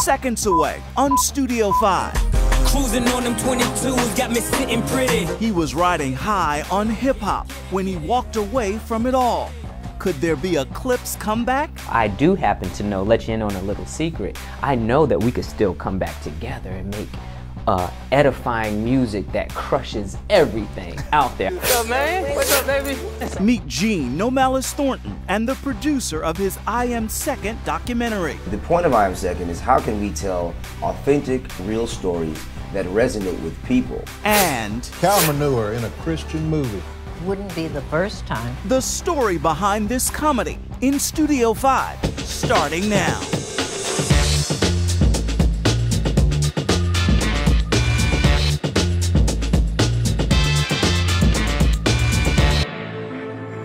seconds away on Studio 5. Cruising on them 22s got me sitting pretty. He was riding high on hip-hop when he walked away from it all. Could there be a Clips comeback? I do happen to know, let you in on a little secret, I know that we could still come back together and make edifying music that crushes everything out there. What's up, man? What's up, baby? Meet Gene No Malice Thornton and the producer of his I Am Second documentary. The point of I Am Second is how can we tell authentic, real stories that resonate with people. And cow manure in a Christian movie. Wouldn't be the first time. The story behind this comedy in Studio 5, starting now.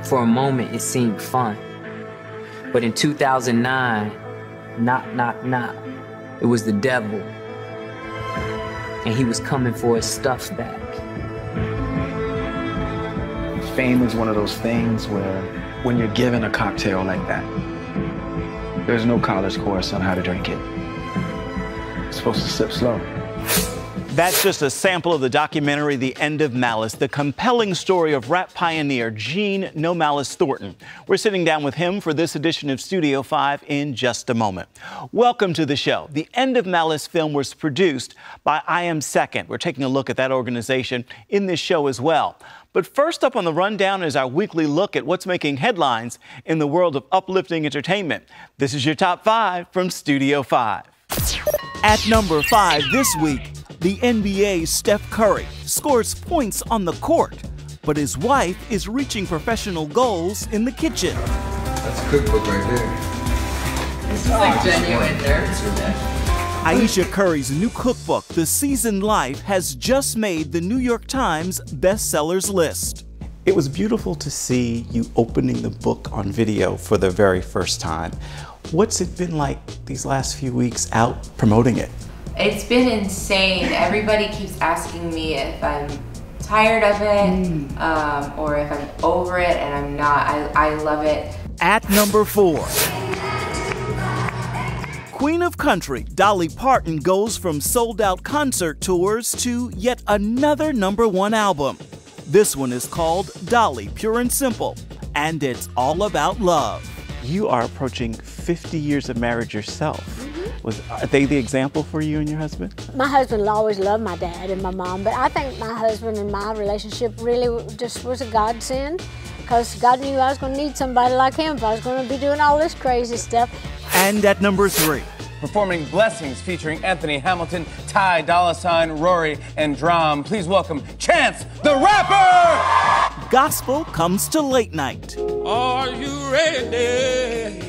For a moment, it seemed fun. But in 2009, knock, knock, knock, it was the devil. And he was coming for his stuff back. Fame is one of those things where when you're given a cocktail like that, there's no college course on how to drink it. You're supposed to sip slow. That's just a sample of the documentary, The End of Malice, the compelling story of rap pioneer Gene No Malice Thornton. We're sitting down with him for this edition of Studio 5 in just a moment. Welcome to the show. The End of Malice film was produced by I Am Second. We're taking a look at that organization in this show as well. But first up on the rundown is our weekly look at what's making headlines in the world of uplifting entertainment. This is your top 5 from Studio 5. At number 5 this week, the NBA's Steph Curry scores points on the court, but his wife is reaching professional goals in the kitchen. That's a cookbook right there. This is like genuine nerds for that. Ayesha Curry's new cookbook, The Seasoned Life, has just made the New York Times bestsellers list. It was beautiful to see you opening the book on video for the very first time. What's it been like these last few weeks out promoting it? It's been insane. Everybody keeps asking me if I'm tired of it or if I'm over it, and I'm not. I love it. At number 4. Queen of Country, Dolly Parton goes from sold-out concert tours to yet another #1 album. This one is called Dolly, Pure and Simple, and it's all about love. You are approaching 50 years of marriage yourself. Are they the example for you and your husband? My husband always loved my dad and my mom, but I think my husband and my relationship really just was a godsend, because God knew I was going to need somebody like him if I was going to be doing all this crazy stuff. And at number 3. Performing Blessings featuring Anthony Hamilton, Ty Dolla $ign, Rory, and Drum. Please welcome Chance the Rapper! Gospel comes to late night. Are you ready?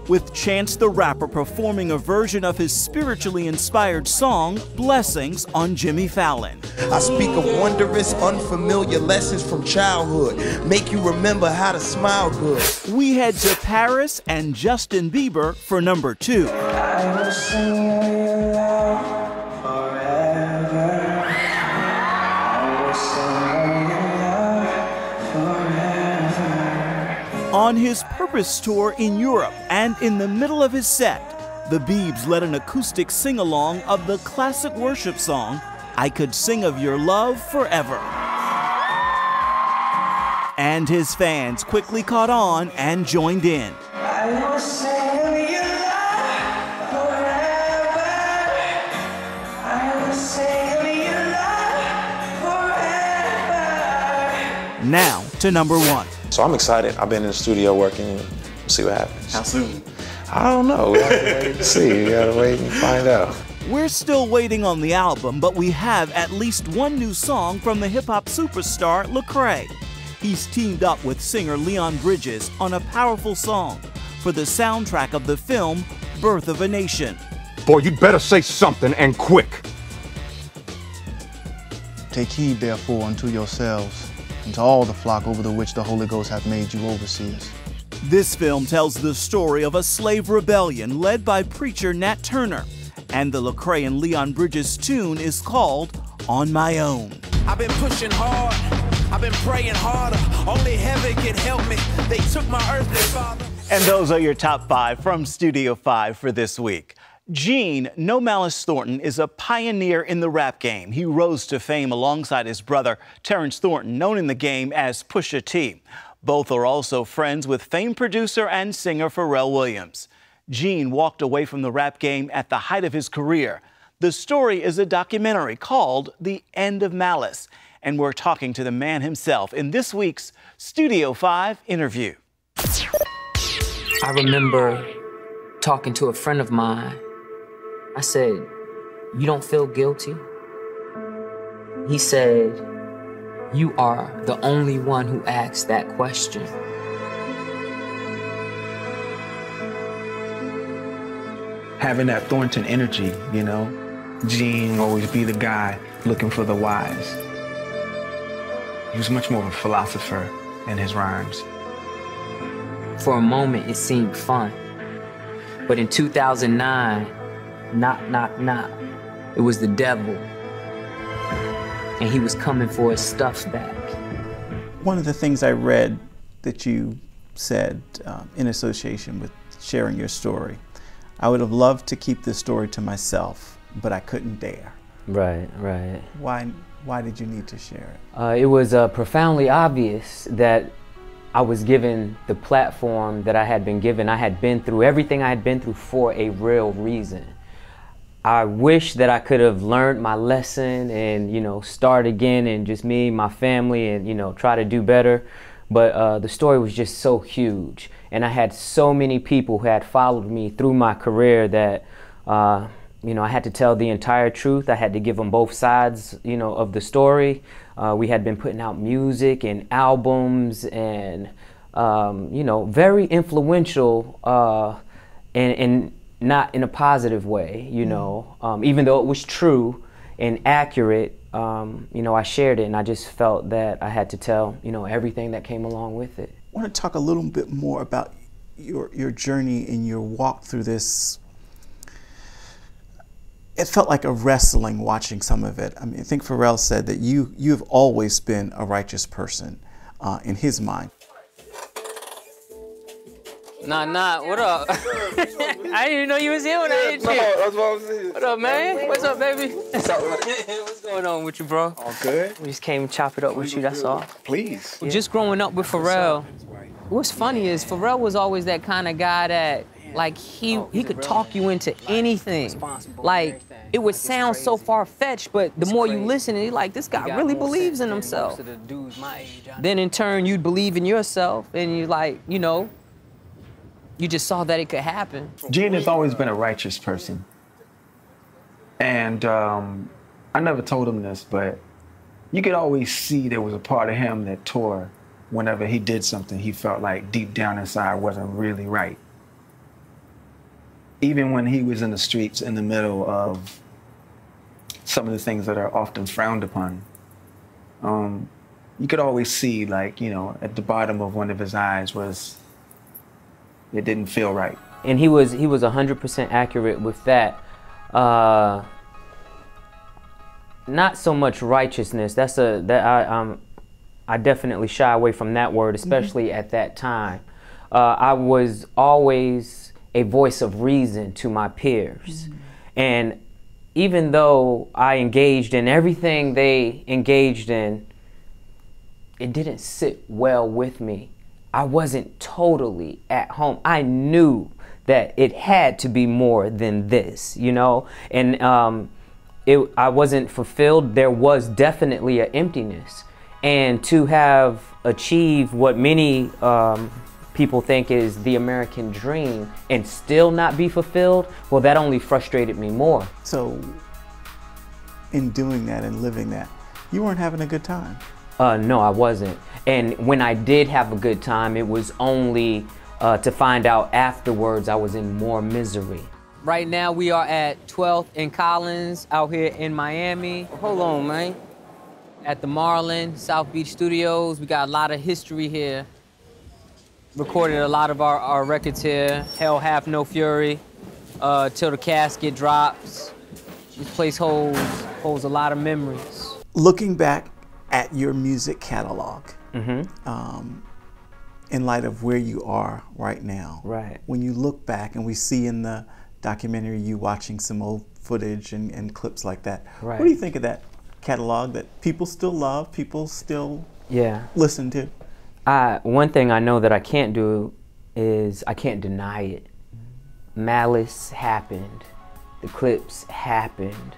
With Chance the Rapper performing a version of his spiritually inspired song, Blessings, on Jimmy Fallon. I speak of wondrous, unfamiliar lessons from childhood, make you remember how to smile good. We head to Paris and Justin Bieber for number 2. I will sing your love forever. I will sing your love forever. On his Purpose tour in Europe and in the middle of his set, the Biebs led an acoustic sing-along of the classic worship song, I Could Sing of Your Love Forever. And his fans quickly caught on and joined in. I will sing of your love forever. I will sing of your love forever. Now to number 1. So I'm excited. I've been in the studio working, and we'll see what happens. How soon? I don't know. We have to wait and see. We gotta wait and find out. We're still waiting on the album, but we have at least one new song from the hip-hop superstar Lecrae. He's teamed up with singer Leon Bridges on a powerful song for the soundtrack of the film Birth of a Nation. Boy, you'd better say something, and quick. Take heed, therefore, unto yourselves, and to all the flock over the which the Holy Ghost hath made you overseers. This film tells the story of a slave rebellion led by preacher Nat Turner, and the Lecrae and Leon Bridges tune is called On My Own. I've been pushing hard, I've been praying harder, only heaven can help me. They took my earthly father. And those are your top 5 from Studio 5 for this week. Gene "No Malice" Thornton is a pioneer in the rap game. He rose to fame alongside his brother, Terrence Thornton, known in the game as Pusha T. Both are also friends with famed producer and singer Pharrell Williams. Gene walked away from the rap game at the height of his career. The story is a documentary called The End of Malice. And we're talking to the man himself in this week's Studio 5 interview. I remember talking to a friend of mine. I said, "You don't feel guilty?" He said, "You are the only one who asked that question." Having that Thornton energy, you know, Gene always be the guy looking for the whys. He was much more of a philosopher in his rhymes. For a moment, it seemed fun. But in 2009, knock, knock, knock, it was the devil. And he was coming for his stuff back. One of the things I read that you said in association with sharing your story, I would have loved to keep this story to myself, but I couldn't dare. Right, right. Why did you need to share it? It was profoundly obvious that I was given the platform that I had been given. I had been through everything I had been through for a real reason. I wish that I could have learned my lesson and, you know, start again and just me, my family, and, you know, try to do better. But the story was just so huge. And I had so many people who had followed me through my career that, you know, I had to tell the entire truth. I had to give them both sides, you know, of the story. We had been putting out music and albums and, you know, very influential and not in a positive way, you know. Even though it was true and accurate, you know, I shared it and I just felt that I had to tell, you know, everything that came along with it. I want to talk a little bit more about your journey and your walk through this. It felt like a wrestling watching some of it. I mean, I think Pharrell said that you've always been a righteous person in his mind. Nah, what up? I didn't even know you was here when I hit you. That's what I was saying. What up, man? What's up, baby? What's going on with you, bro? All good. We just came to chop it up with you, that's all. Please. Yeah. Just growing up with Pharrell, what's funny is Pharrell was always that kind of guy that, like, he could talk you into anything. Like, it would sound so far-fetched, but the more you listen, you're like, this guy really believes in himself. Then in turn, you'd believe in yourself, and you're like, you know, you just saw that it could happen. Gene has always been a righteous person. And I never told him this, but you could always see there was a part of him that tore whenever he did something he felt like deep down inside wasn't really right. Even when he was in the streets in the middle of some of the things that are often frowned upon, you could always see, like, you know, at the bottom of one of his eyes was, it didn't feel right. And he was 100% accurate with that. Not so much righteousness. I definitely shy away from that word, especially at that time. I was always a voice of reason to my peers. And even though I engaged in everything they engaged in, it didn't sit well with me. I wasn't totally at home. I knew that it had to be more than this, you know? And I wasn't fulfilled. There was definitely an emptiness. And to have achieved what many people think is the American dream and still not be fulfilled, well, that only frustrated me more. So in doing that and living that, you weren't having a good time? No, I wasn't. And when I did have a good time, it was only to find out afterwards I was in more misery. Right now we are at 12th and Collins out here in Miami. Hold on, man. At the Marlin, South Beach Studios. We got a lot of history here. Recorded a lot of our records here. Hell Hath No Fury, Till the Casket Drops. This place holds a lot of memories. Looking back at your music catalog, in light of where you are right now, Right. when you look back and we see in the documentary you watching some old footage and clips like that, Right. what do you think of that catalog that people still love, people still listen to? One thing I know that I can't do is I can't deny it. Malice happened. The clips happened.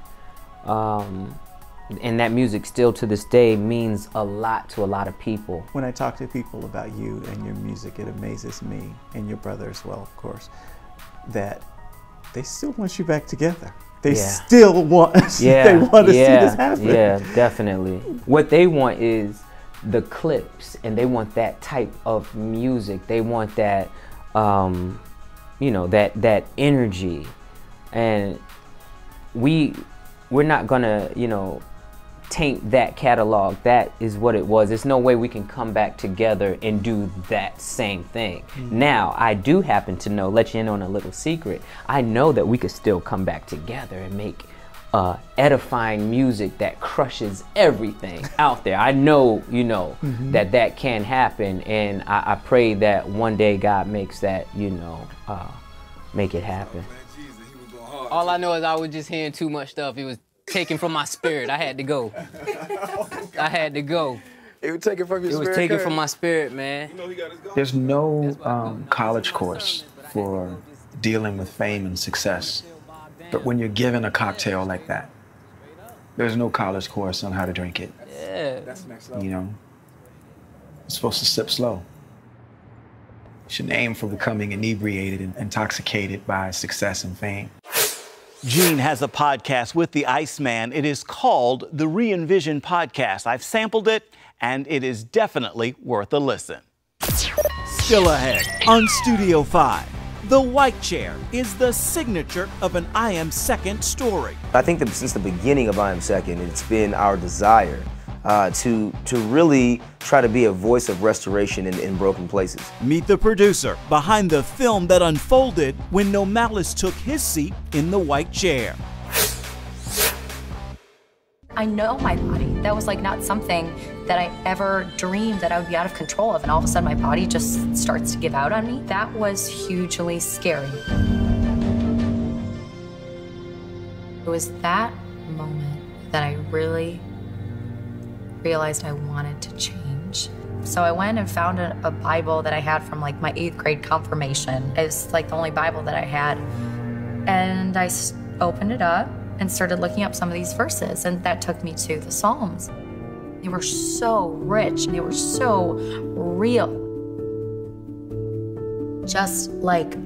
And that music still to this day means a lot to a lot of people. When I talk to people about you and your music, it amazes me, and your brother as well, of course, that they still want you back together. They still want, they want to see this happen. Yeah, definitely. What they want is the clips, and they want that type of music. They want that, you know, that energy. And we're not gonna, you know, taint that catalog. That is what it was. There's no way we can come back together and do that same thing. Now, I do happen to know, let you in on a little secret, I know that we could still come back together and make edifying music that crushes everything out there. I know, you know, that can happen, and I pray that one day God makes that, you know, make it happen. All I know is I was just hearing too much stuff. It was taken from my spirit. I had to go. I had to go. It was taken from your spirit? It was taken from my spirit, man. There's no college course for dealing with fame and success. But when you're given a cocktail like that, there's no college course on how to drink it. Yeah. That's next level. You know, you're supposed to sip slow. You shouldn't aim for becoming inebriated and intoxicated by success and fame. Gene has a podcast with the Iceman. It is called the Re-Envision Podcast. I've sampled it, and it is definitely worth a listen. Still ahead on Studio 5. The white chair is the signature of an I Am Second story. I think that since the beginning of I Am Second, it's been our desire to really try to be a voice of restoration in broken places. Meet the producer behind the film that unfolded when No Malice took his seat in the white chair. I know my body. That was like not something that I ever dreamed that I would be out of control of, and all of a sudden my body just starts to give out on me. That was hugely scary. It was that moment that I really realized I wanted to change. So I went and found a Bible that I had from like my 8th grade confirmation. It's like the only Bible that I had. And I opened it up and started looking up some of these verses, and that took me to the Psalms. They were so rich and they were so real. Just like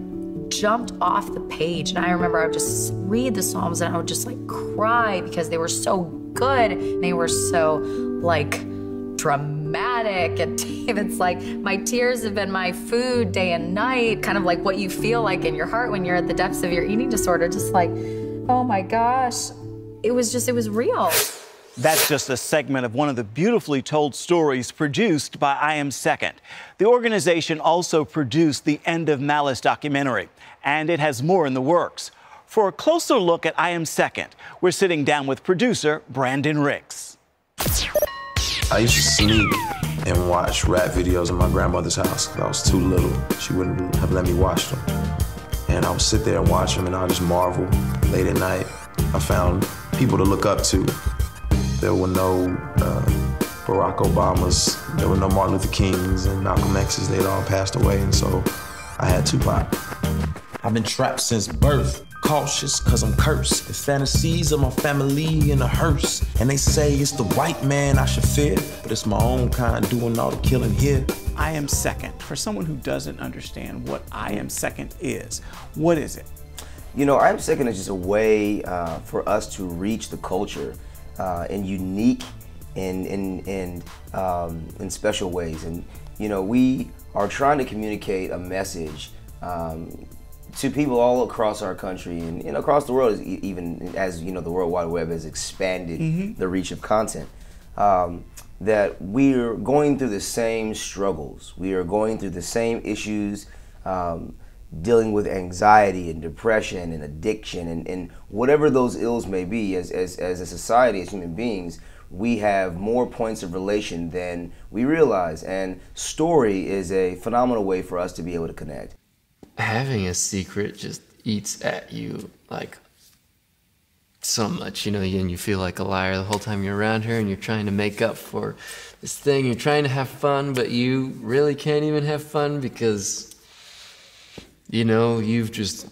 jumped off the page, and I remember I would just read the Psalms and I would just like cry because they were so good and they were so like dramatic. And David's like, my tears have been my food day and night, kind of like what you feel like in your heart when you're at the depths of your eating disorder, just like, oh my gosh, it was real. That's just a segment of one of the beautifully told stories produced by I Am Second. The organization also produced the End of Malice documentary, and it has more in the works. For a closer look at I Am Second, we're sitting down with producer Brandon Ricks. I used to sneak and watch rap videos in my grandmother's house. I was too little. She wouldn't have let me watch them. And I would sit there and watch them, and I would just marvel. Late at night, I found people to look up to. There were no Barack Obamas, there were no Martin Luther Kings and Malcolm X's. They'd all passed away, and so I had Tupac. I've been trapped since birth, cautious cause I'm cursed. The fantasies of my family in a hearse. And they say it's the white man I should fear, but it's my own kind doing all the killing here. I Am Second. For someone who doesn't understand what I Am Second is, what is it? You know, I Am Second is just a way for us to reach the culture in unique and special ways. And, you know, we are trying to communicate a message to people all across our country and across the world, even as, you know, the World Wide Web has expanded the reach of content. That we're going through the same struggles. We are going through the same issues, dealing with anxiety and depression and addiction and whatever those ills may be as a society, as human beings. we have more points of relation than we realize, and story is a phenomenal way for us to be able to connect. Having a secret just eats at you like so much, you know, and you feel like a liar the whole time you're around here, and you're trying to make up for this thing. You're trying to have fun, but you really can't even have fun because, you know, you've just,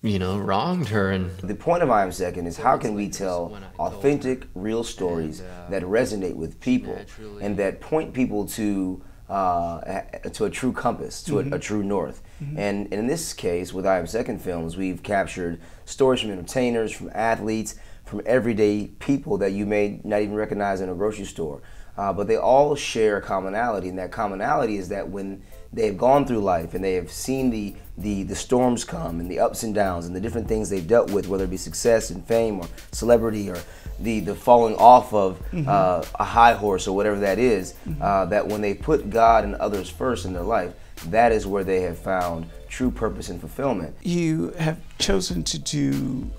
you know, wronged her. And the point of I Am Second is how can we tell authentic, real stories that resonate with people and that point people to a true compass, to a true north. And in this case, with I Am Second films, we've captured stories from entertainers, from athletes, from everyday people that you may not even recognize in a grocery store. But they all share a commonality, and that commonality is that when they've gone through life and they have seen the storms come and the ups and downs and the different things they've dealt with, whether it be success and fame or celebrity or the falling off of a high horse or whatever that is, that when they put God and others first in their life, that is where they have found true purpose and fulfillment. You have chosen to do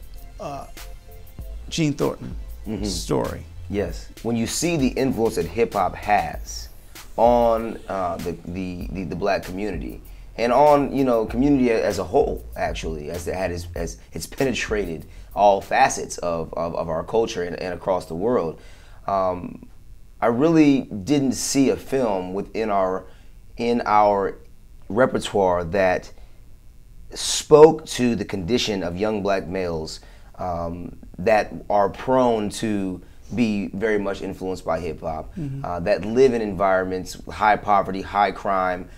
Gene Thornton's story. Yes. When you see the influence that hip hop has on the black community and on, you know, community as a whole, actually, as it's penetrated all facets of our culture and across the world, I really didn't see a film within our repertoire that spoke to the condition of young black males that are prone to be very much influenced by hip hop, that live in environments with high poverty, high crime,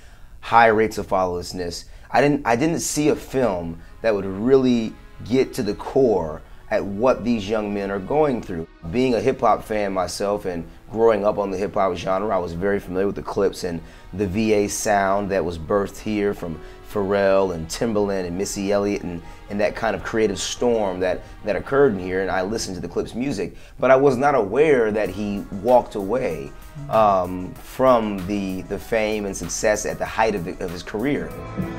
high rates of fatherlessness. I didn't see a film that would really get to the core at what these young men are going through. Being a hip hop fan myself and growing up on the hip hop genre, I was very familiar with the Clips and the VA sound that was birthed here from Pharrell and Timbaland and Missy Elliott and that kind of creative storm that occurred in here, and I listened to the Clips music, but I was not aware that he walked away from the fame and success at the height of his career.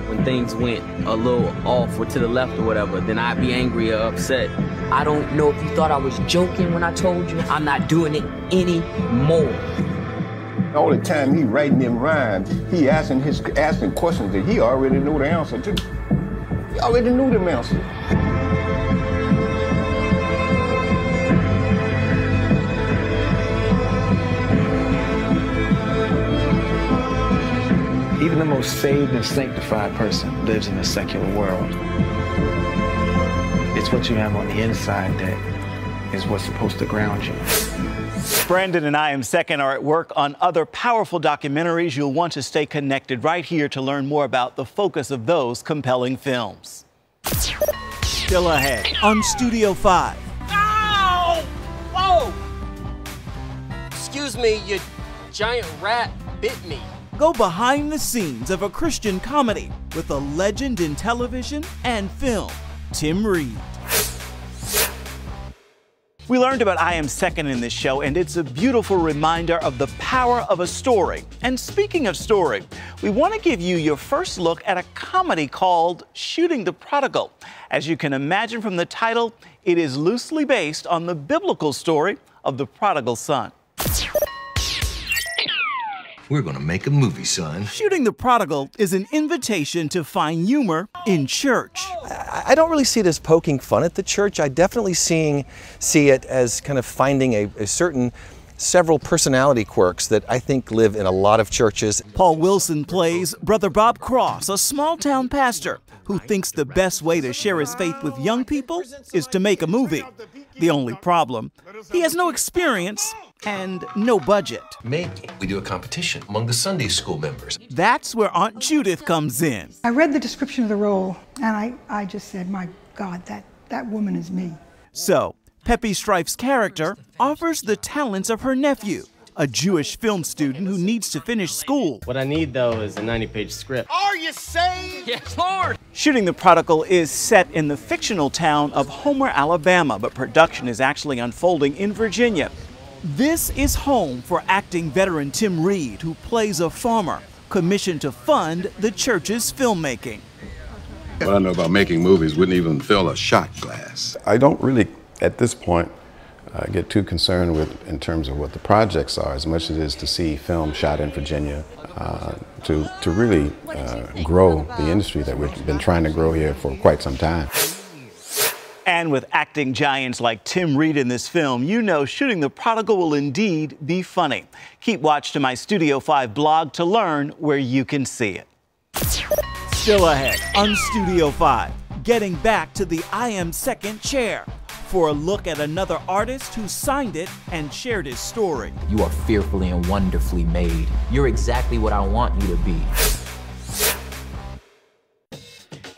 When things went a little off or to the left or whatever, then I'd be angry or upset. I don't know if you thought I was joking when I told you I'm not doing it anymore. All the time he writing them rhymes, he asking questions that he already knew the answer to. He already knew them answers. Even the most saved and sanctified person lives in a secular world. It's what you have on the inside that is what's supposed to ground you. Brandon and I Am Second are at work on other powerful documentaries. You'll want to stay connected right here to learn more about the focus of those compelling films. Still ahead on Studio 5. Ow! Whoa! Excuse me, you giant rat bit me. Go behind the scenes of a Christian comedy with a legend in television and film, Tim Reid. We learned about I Am Second in this show, and it's a beautiful reminder of the power of a story. And speaking of story, we want to give you your first look at a comedy called Shooting the Prodigal. As you can imagine from the title, it is loosely based on the biblical story of the prodigal son. We're gonna make a movie, son. Shooting the Prodigal is an invitation to find humor in church. I don't really see it as poking fun at the church. I definitely see it as kind of finding a certain several personality quirks that I think live in a lot of churches. Paul Wilson plays Brother Bob Cross, a small-town pastor who thinks the best way to share his faith with young people is to make a movie. The only problem, he has no experience and no budget. Maybe we do a competition among the Sunday school members. That's where Aunt Judith comes in. I read the description of the role, and I just said, my God, that woman is me. So, Peppy Strife's character offers the talents of her nephew, a Jewish film student who needs to finish school. What I need, though, is a 90-page script. Are you saved? Yes, Lord! Shooting the Prodigal is set in the fictional town of Homer, Alabama, but production is actually unfolding in Virginia. This is home for acting veteran Tim Reid, who plays a farmer commissioned to fund the church's filmmaking. What I know about making movies wouldn't even fill a shot glass. I don't really, at this point, get too concerned with in terms of what the projects are, as much as it is to see film shot in Virginia, to really grow the industry that we've been trying to grow here for quite some time. And with acting giants like Tim Reid in this film, you know Shooting the Prodigal will indeed be funny. Keep watch to my Studio 5 blog to learn where you can see it. Still ahead on Studio 5, getting back to the I Am Second chair for a look at another artist who signed it and shared his story. You are fearfully and wonderfully made. You're exactly what I want you to be.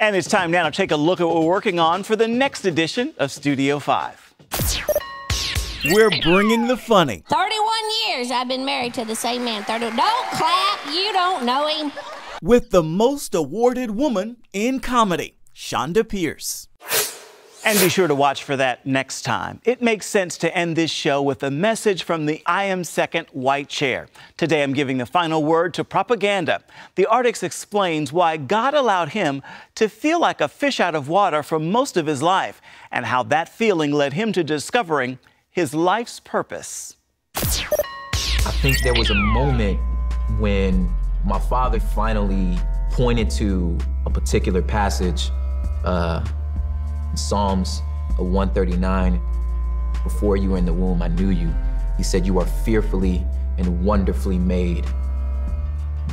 And it's time now to take a look at what we're working on for the next edition of Studio 5. We're bringing the funny. 31 years I've been married to the same man. Don't clap, you don't know him. With the most awarded woman in comedy, Shonda Pierce. And be sure to watch for that next time. It makes sense to end this show with a message from the I Am Second white chair. Today I'm giving the final word to propaganda. The artist explains why God allowed him to feel like a fish out of water for most of his life, and how that feeling led him to discovering his life's purpose. I think there was a moment when my father finally pointed to a particular passage, Psalms 139, before you were in the womb, I knew you. He said, you are fearfully and wonderfully made.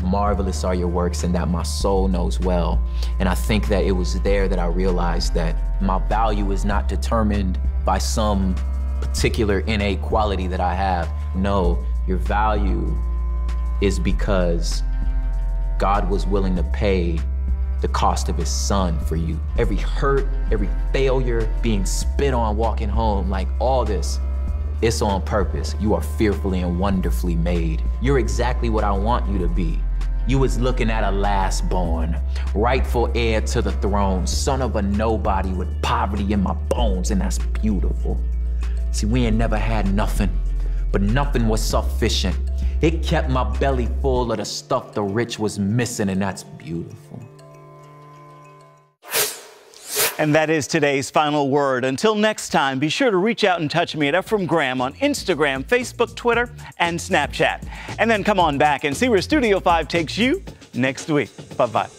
Marvelous are your works, and that my soul knows well. And I think that it was there that I realized that my value is not determined by some particular innate quality that I have. No, your value is because God was willing to pay the cost of his son for you. Every hurt, every failure, being spit on walking home, like all this, it's on purpose. You are fearfully and wonderfully made. You're exactly what I want you to be. You was looking at a last-born, rightful heir to the throne, son of a nobody with poverty in my bones, and that's beautiful. See, we ain't never had nothing, but nothing was sufficient. It kept my belly full of the stuff the rich was missing, and that's beautiful. And that is today's final word. Until next time, be sure to reach out and touch me at Ephraim Graham on Instagram, Facebook, Twitter, and Snapchat. And then come on back and see where Studio 5 takes you next week. Bye-bye.